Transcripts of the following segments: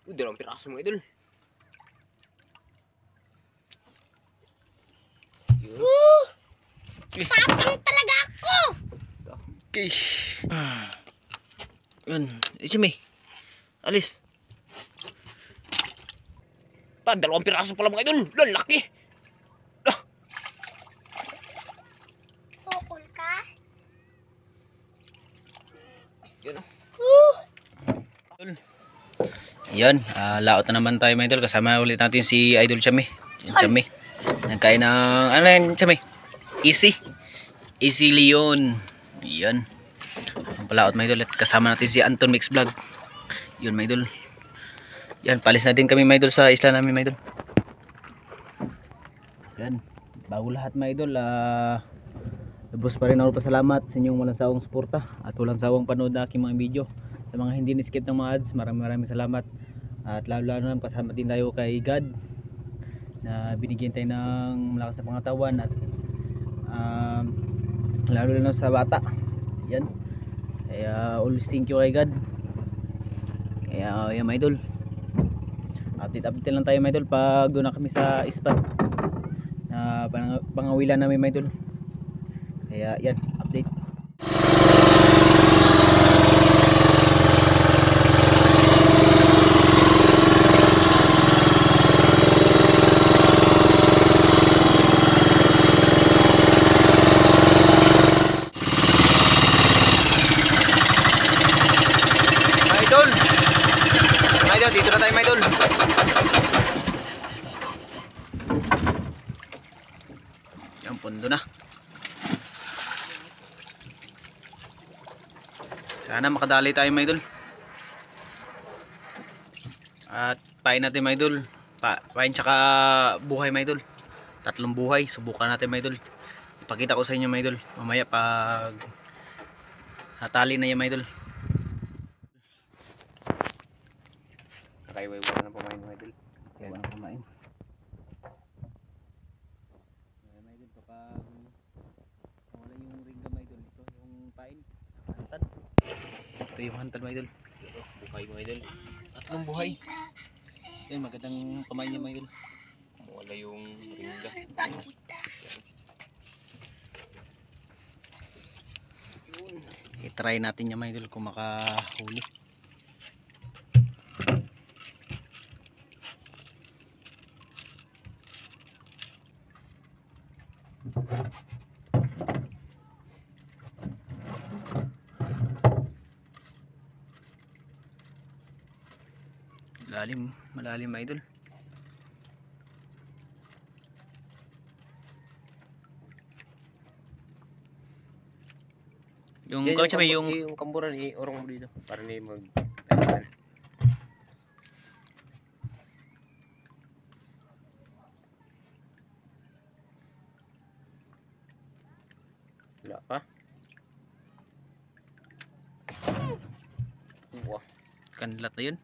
Dalawang piraso mga idol. Yun. Tapang talaga ako! Okay. Yun. Jimmy. Alis. Dalawang piraso pala mga idol. Lalaki. Sokol ka? Yun o. Yan, laot na naman tayo mga idol. Kasama ulit natin si Idol Chami. Yan, Chami. Nagkain ng, ano yan Chami? Easy. Easy Leon. Yan. Ang palaot mga idol. At kasama natin si Anton Mix Vlog. Yun mga idol. Yan, palis na din kami mga idol sa isla namin mga idol. Yan. Bago lahat mga idol, lubos pa rin ako pasalamat sa inyong walang sawang suporta at walang sawang panood na aking mga video. Sa mga hindi ni-skip ng mga ads, maraming salamat. At lalo na pasalamat din tayo kay God na binigyan tayo ng malakas na pangatawan at lalo na sa bata. Yan. Kaya always thank you kay God. Kaya yan mga idol. Update lang tayo mga idol pag doon na kami sa spot na pangawilan namin mga idol. Kaya yan, update. Dito na tayo mga idol. Yan, pundo na. Sana makadali tayo mga idol. At pain natin mga idol. Pain tsaka buhay mga idol. 3 buhay. Subukan natin mga idol. Ipakita ko sa inyo mga idol. Mamaya pag hatali na yan mga idol. Nakaiwaiwa na pamain mga idol. Yan ang kumain. Mga idol, kapag wala yung ring mga idol, ito yung pain. Hantad. Ito yung hantad mga idol. Buhay mga idol. 3 buhay. Yan, magandang kamay niya mga idol. Wala yung ringga. I-try natin niya mga idol kung makahuli. Malalim mga idol. Yung coach may yung kamburan orong mo dito para ni mag wala pa. Wah, kanlat na yun.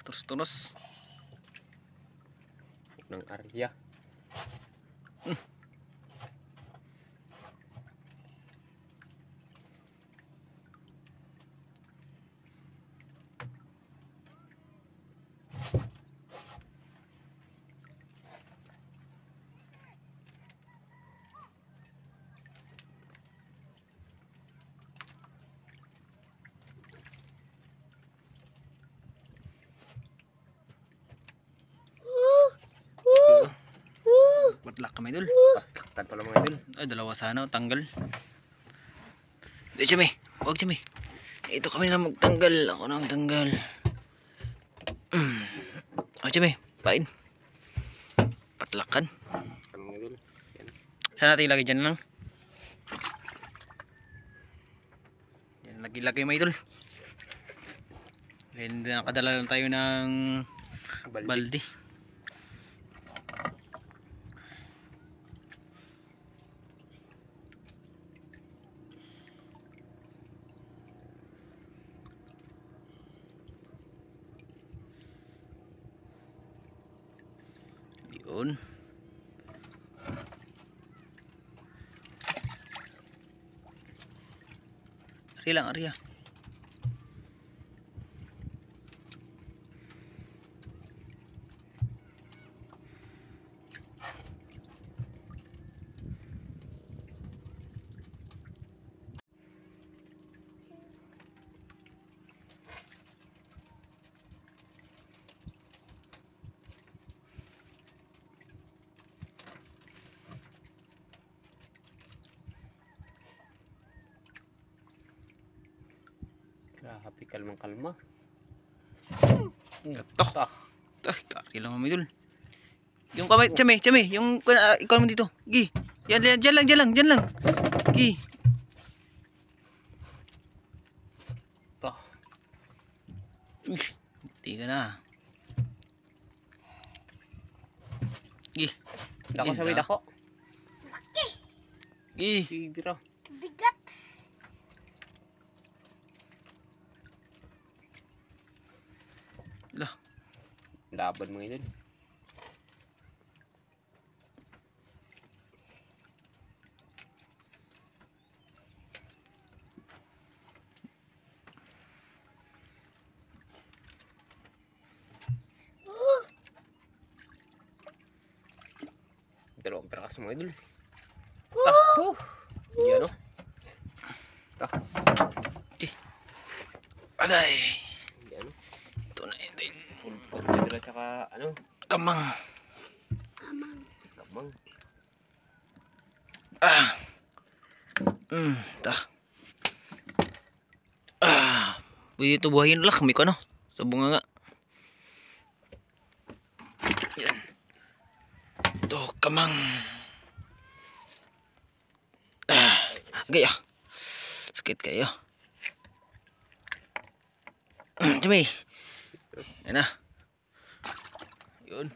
Tunos-tunos ng Arya. Patlak ka mga idol. Taktan pala mga idol. Ay, dalawa sana, tanggal. Di Jimmy, huwag Jimmy. Ito kami na magtanggal. Ako nang tanggal. Oh Jimmy, pain. Patlakan. Mga idol. Yan. Saan natin ilagay dyan lang? Yan, lagi-lagay mga idol. Then nakadala lang tayo ng baldi. Yun. Ari lang, ari ah. Grabe, kalmang-kalma. Katok. Ay, kari lang mga idol. Yung kamay, Chame, yung ikaw naman dito. Gi. Yan lang. Gi. Ito. Uy, hindi ka na. Gi. Dako sa may dako. Gi. Bibira. Bigat. Lah. Laban mga idol. Dalawang perakas mga idol. Oh. Yan o. Gi. Agay. Yan o. Ito na idol. Pulpot mga idol at saka ano. Kamang. Kamang. Ah. Ta. Pwede ito buhayin lang. May ko ano. Sa bunga nga. Yan. Ito, kamang. Gaya. Sakit kayo. Jimmy. Yan na. Yun.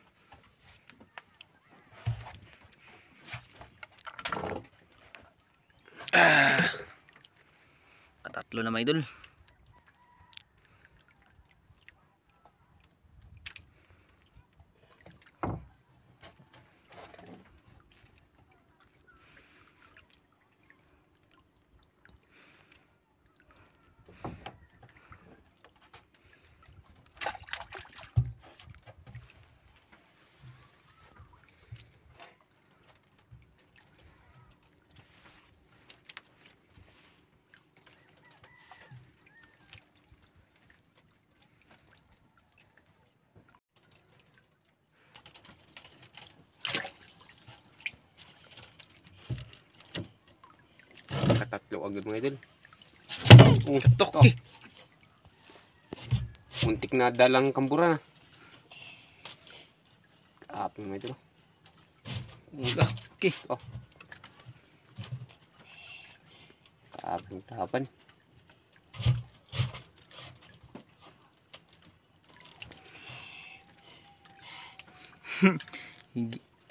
Katatlo na mga idol. Katatlo agad mga idol. Tok. Gi. Muntik na dalang kambura na. Kaapin mga idol. Gi. Oh. Kaapin tahapan.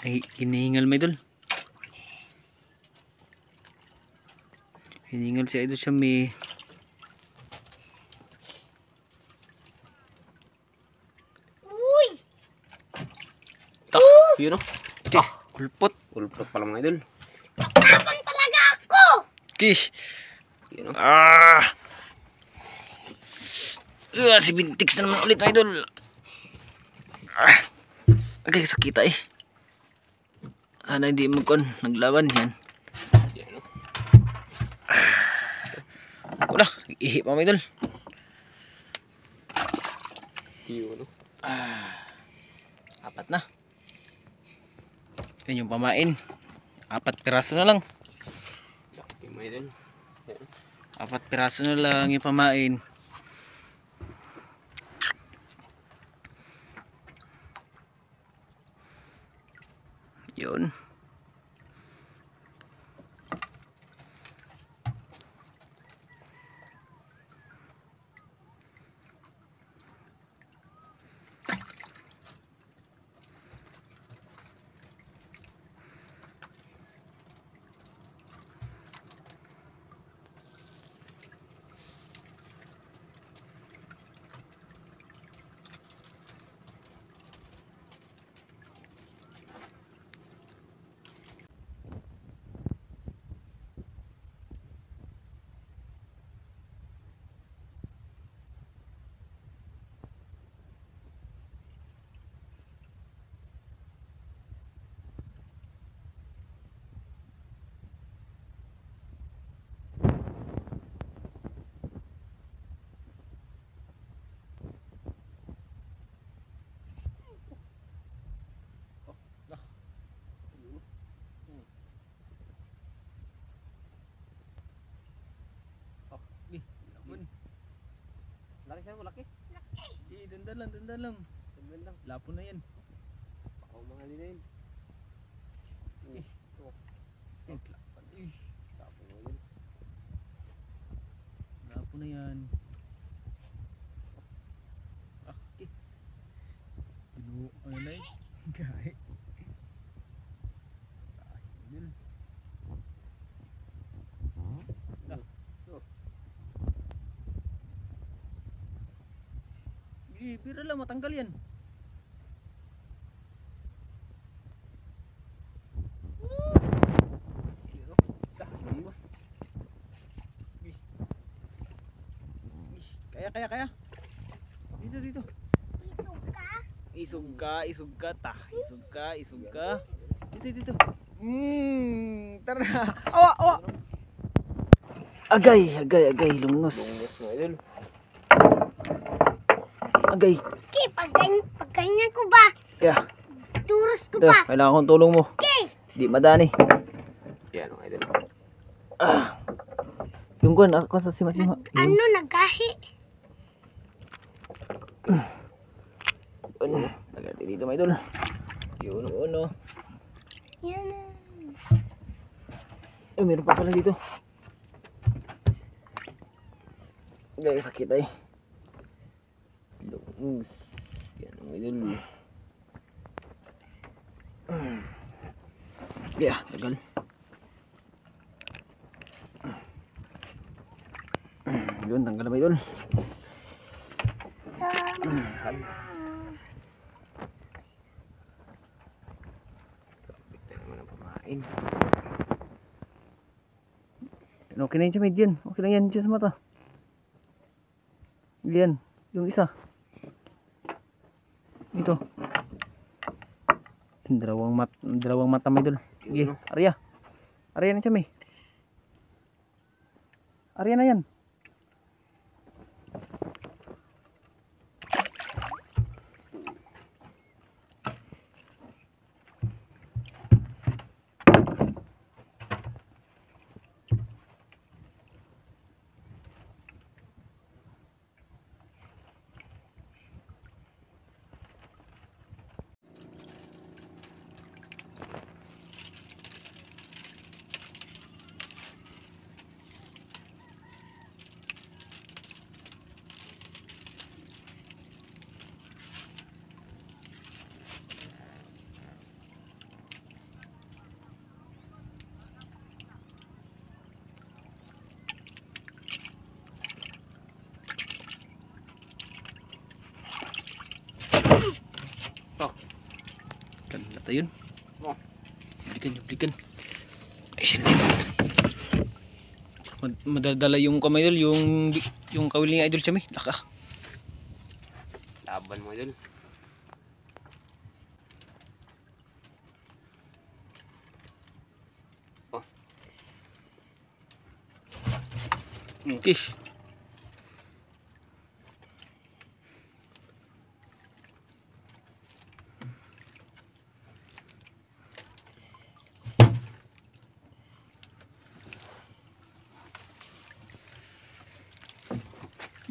Ay, hinihingal mga idol. Hinihingal si idol siya may. Uy! Yun o. Kulpot. Pulpot pala mga idol. Tapang talaga ako! Kish. Yun o. Si Bintix na naman ulit mga idol. Agay sakita eh. Sana hindi mo kon naglaban yan. Yan o. Wala, ihip mga idol. Yun o. Apat na. Yan yung pamain. 4 piraso na lang. Laki mga idol. Yan. 4 piraso na lang yung pamain. Yun. Laki siya, malaki. Dandan lang, dandan lang. Dandan lang. Lapo na yan. Baka mahalin na yun. Tapo mo yun. Lapo na yan. Okay. Ano na yun? Gahe. Ayun. Bira lang, matanggal yan. Kaya. Dito. Isog ka. Isog ka. Dito. Tara. Awa. Agay, lungnos. Bungos mga idol. Agay. Okay, pag ganyan ko ba? Kaya, Turos ko ito, ba? kailangan kong tulong mo. Okay. Di madani. Yan mga idol. Yung gun, ako sa sima-sima. Ano, nagahi? Nagati dito, mga idol. Yun. Yun, oh. Yan Meron pa pala dito. Gaya sakit ay. Lungus. Yan mga idol. Yeah, tagal. Yun, tanggal na ba idol? Bigta naman ang pamain. Okay na yun siya, medyan. Okay lang yan siya sa mata. Yan, yung isa. Ito. Dalawang mata may idol. Sige, Arya. Arya na siya may. Arya na yan. Kanlata yun. Balikan. Ay, sinitin. Madadala yung kamay idol, yung kawil ni idol siya may. Laka. Laban mga idol. Okay.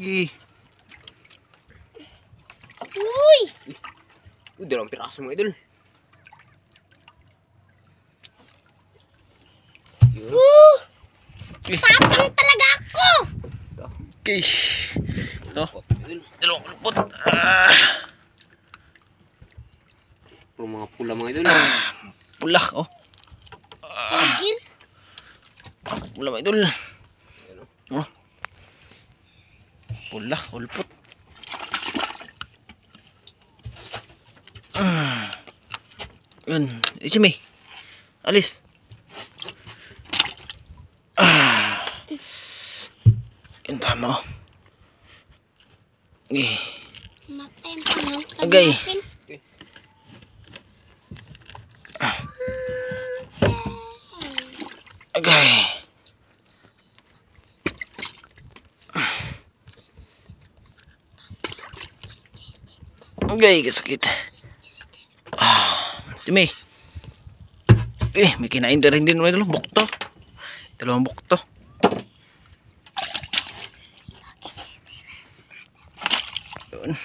Uy! Dalawang piraso mga idol. Yun. Tapang talaga ako! Okay. No? Idol. Dalawang lupot. Puro mga pula mga idol. Pula, oh. Agil? Pula mga idol. Yan, oh. Oh. Pula, ulpot. Yun, Ichimi. Alis. Yun, tama, oh. Matay ang pangutan Agay. natin. Agay. Agay, kasakit. Jimmy. May kinain na rin din mga idol. Bukto. Dalawang bukto. Yun.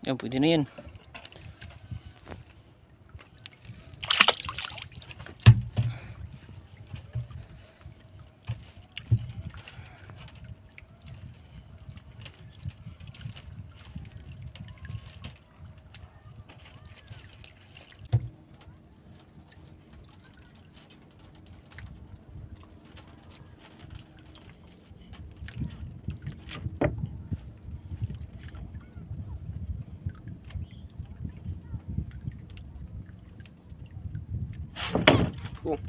Yan, pwede na yan. Oh.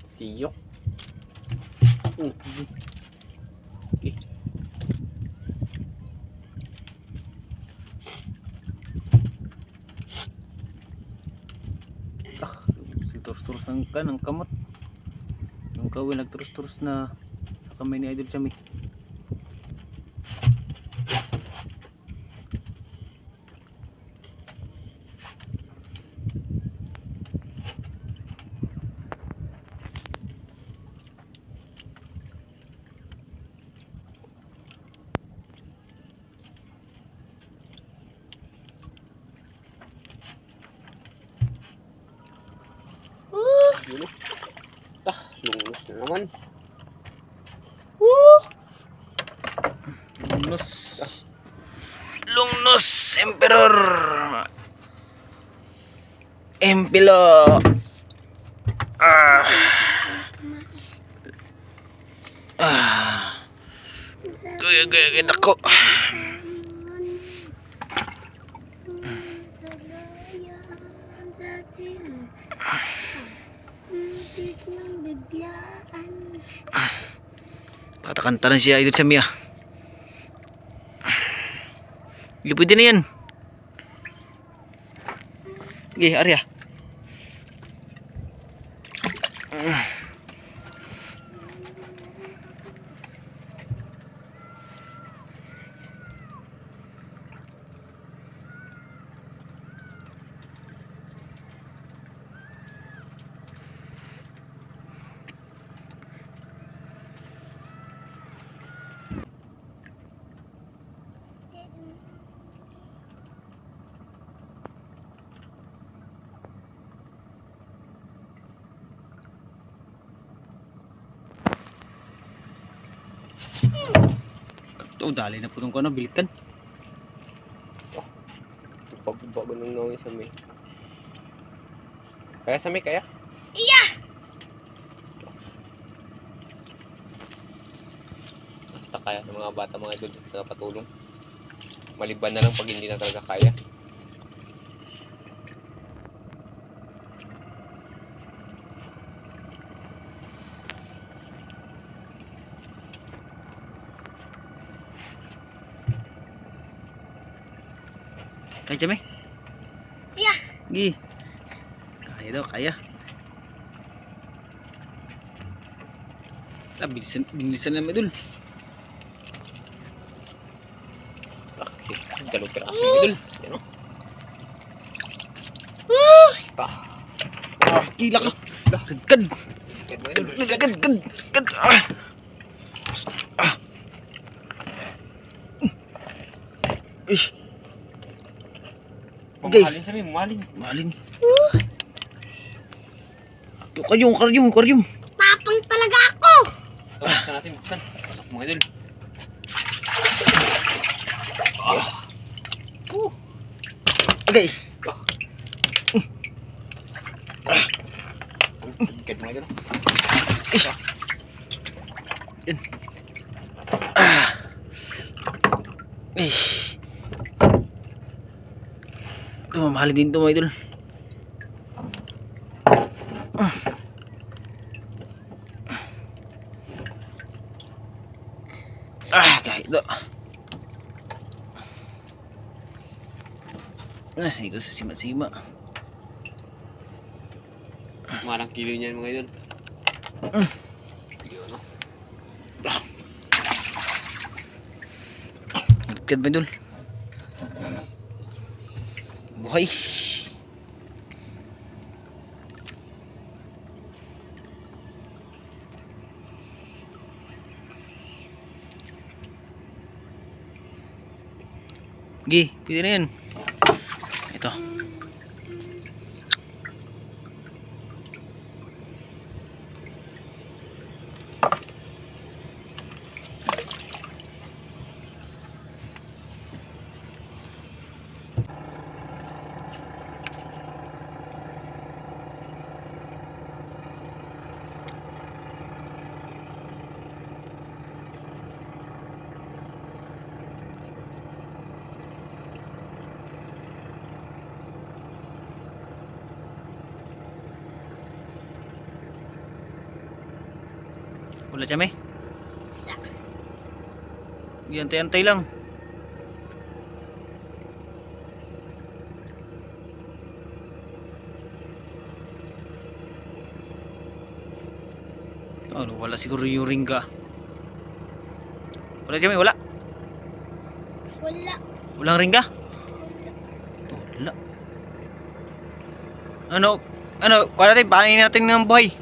Siyok. Okay. Turus-turus ng kamot. Yung kawin nagturus-turus na sa kamay ni Idol Chami. Yun o. Lungos na naman. Lungnos Emperor Empilo. Gaya kita ko. Kata-kanta na siya Idol Chami ah. Hindi pwede na yan. Sige, Arya. Ito, dali na po itong kono, bilikan. Pagbago nung nawin sa may. Kaya sa may, kaya? Iya! Basta kaya ng mga bata, mga idol, na patulong. Maliban na lang pag hindi na talaga kaya. Kaya Chami? Iya! Gi. Kaya daw, kaya. Bilisan namin Idol. Okay, dalawang piraso ng idol. Yan o. Gila ka. Gad. Yan mga idol. Gad. Ish. Okay. Mahalin sa may, mahalin. Malin. Karyum. Tapang talaga ako! Ito, buksan natin, buksan. Mga idol. Okay. Ikat mga idol. Yan. Ito, mamahalin din ito mga idol. Kahit ito. Nasi ko sa sima-sima. Marang kilo niyan mga idol. Yun, no? Nagkad ba idol? Buhay. Gi, pwede na yan. Ito. Wala siya may? Antay-antay lang. Oh, wala siguro yung ringga. Wala siya may? Wala? Wala. Walang ringga? Wala. Ano, kuha natin, paano natin ng buhay?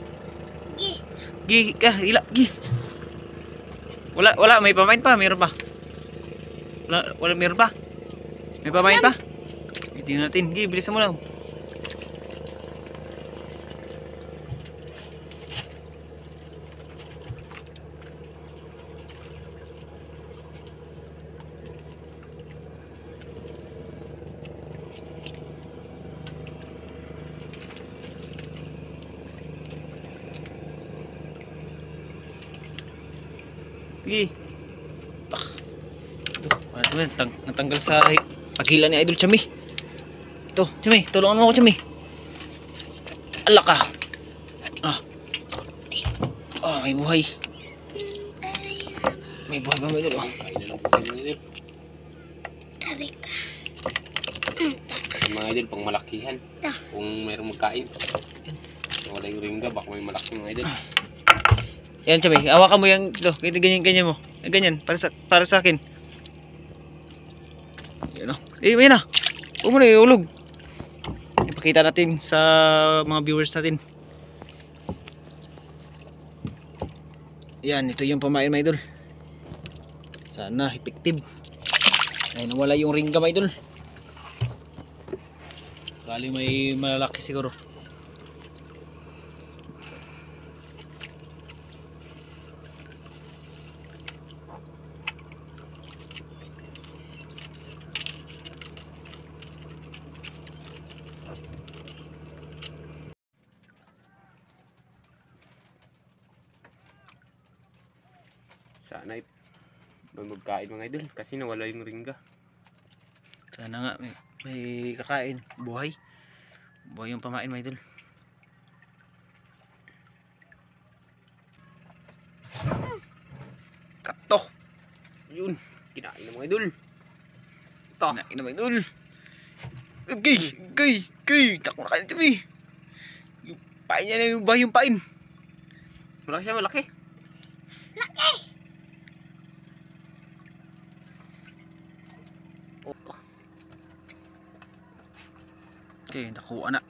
Gi. Gi, ila, gi. Wala, may pamain pa, meron pa. Wala, meron pa. May pamain pa. Tingnan natin, gi, bilisan mo lang. Sige. Tak. Ito, natanggal sa agila ni Idol Chami. Ito, Chami, tulungan mo ako, Chami. Ala ka. May buhay. May buhay ba, Idol? Kain na lang po kayo mga idol. Tabi ka. Mga idol, pang malakihan. Kung mayroong magkain. Wala yung ringga, baka may malaki mga idol. Yan, Chami, hawakan mo yung ito. Ganyan mo. Ganyan, para sa akin. Yan o. Yan na. Huwag mo na iulog. Ipakita natin sa mga viewers natin. Yan, ito yung pamain, mga idol. Sana effective. Ay, nawala yung ringga, mga idol. Kali may malalaki siguro. Sana may magkain mga idol kasi nawala yung ringga. Sana nga may kakain. Buhay yung pamain, mga idol. Katok. Yun, kinain ng mga idol. Ito. Kinain na, mga idol. Gay. Takbo na kayo, Chami. Yung pain niya na yung buhay yung pain. Malaki siya, malaki. Laki. Okay, nakuha na.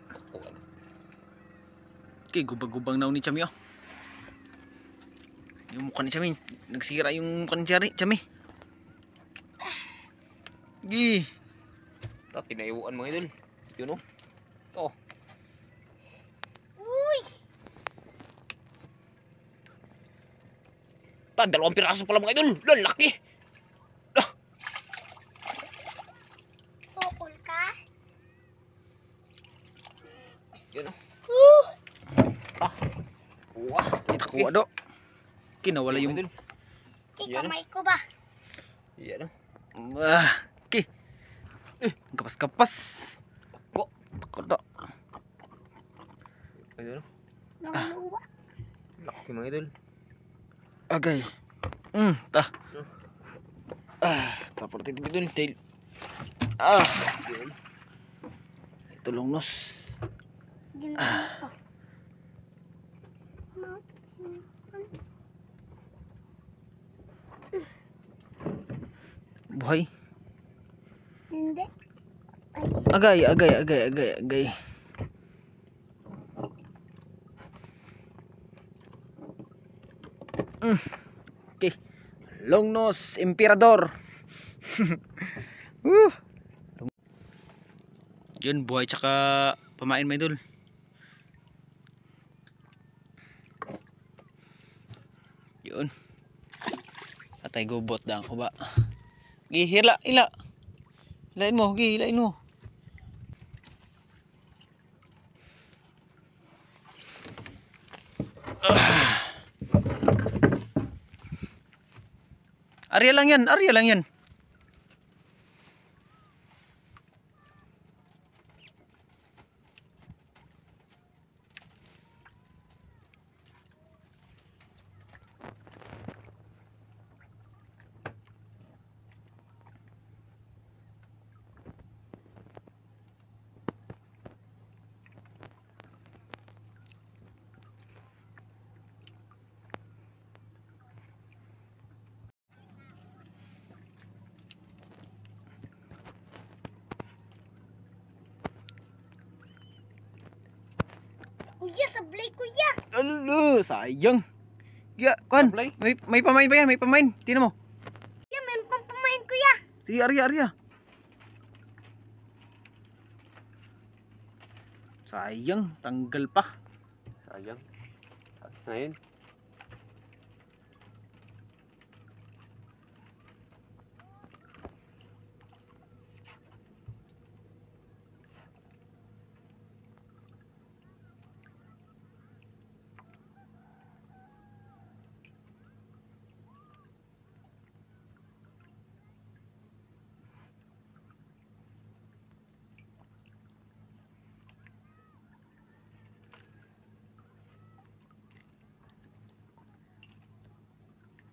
Okay, gubag-gubang na ni Chami, oh. Yung mukha ni Chami, nagsira yung mukha ni Chami. Gi. Ito, tinayuan mga idol. Yun o. Ito. Uy. Ito, 2 piraso pala mga idol. Laki. Sokol ka. Yun o. Uh. Wah, Nakuha do. Kinawala yung... idol. Yan. Kamay ko ba? Yan o. Okay. Kapas-kapas. Oh. Takot do. Ayun o. Nanguluwa. Laki mga idol. Okay. Tapos natin dito tail. Yun. tulongnos. Ginawa ko. Buhay. Hindi. Agay, agay, agay, agay, agay. Okay. Longnos Emperador. Yun, buhay tsaka pamain may idol. Yun. Atay gubot dang ko ba. Gihila, ila. Hilain mo, hilain mo. Arya lang yan, Arya lang yan. Kuya, sablay kuya. Alo, sayang. Ya, kon. Sablay? May pamain pa yan, may pamain. Tingnan mo. Kuya, meron pang pamain kuya. Sige, Arya, Arya. Sayang, tanggal pa. Sayang. Tapos na yun.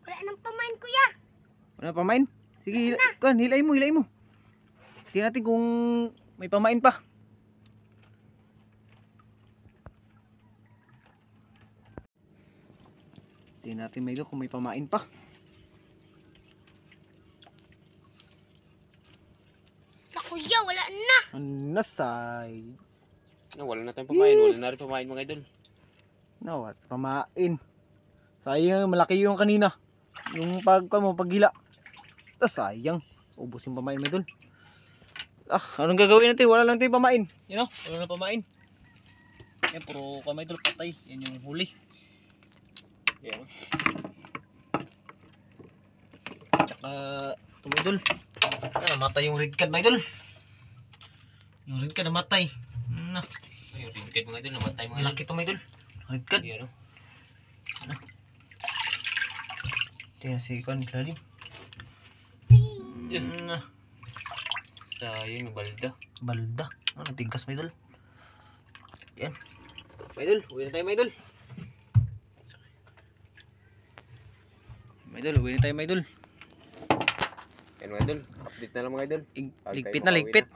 Wala nang pamain kuya. Wala na pamain? Sige, kon, hilain mo, hilain mo. Tingnan natin kung may pamain pa. Tingnan natin may kung may pamain pa. Na kuya, wala na. Nasay. Wala na tayong pamain. Wala na rin pamain mga idol. Nawat, pamain. Sayang, malaki yung kanina. Yung paghila. Sayang. Ubus yung pamain, may dul. Anong gagawin natin? Wala lang tayong pamain. You know? Wala lang pamain. Yan, puro kamay dul patay. Yan yung huli. Yan. Tsaka, ito may dul. Namatay yung red card, may dul. Yung red card namatay. Yung red card mga idol. Namatay mga idol. Malaki ito, may dul. Red card. Yan, Tingnan si Kwan, lalim. sayang yung balda. Balda. Nagtingkas, may dul. Yan. May dul, uwi na tayo, may dul. May dul, uwi na tayo, may dul. Yan mga idol. Update na lang mga idol. Ligpit na, ligpit.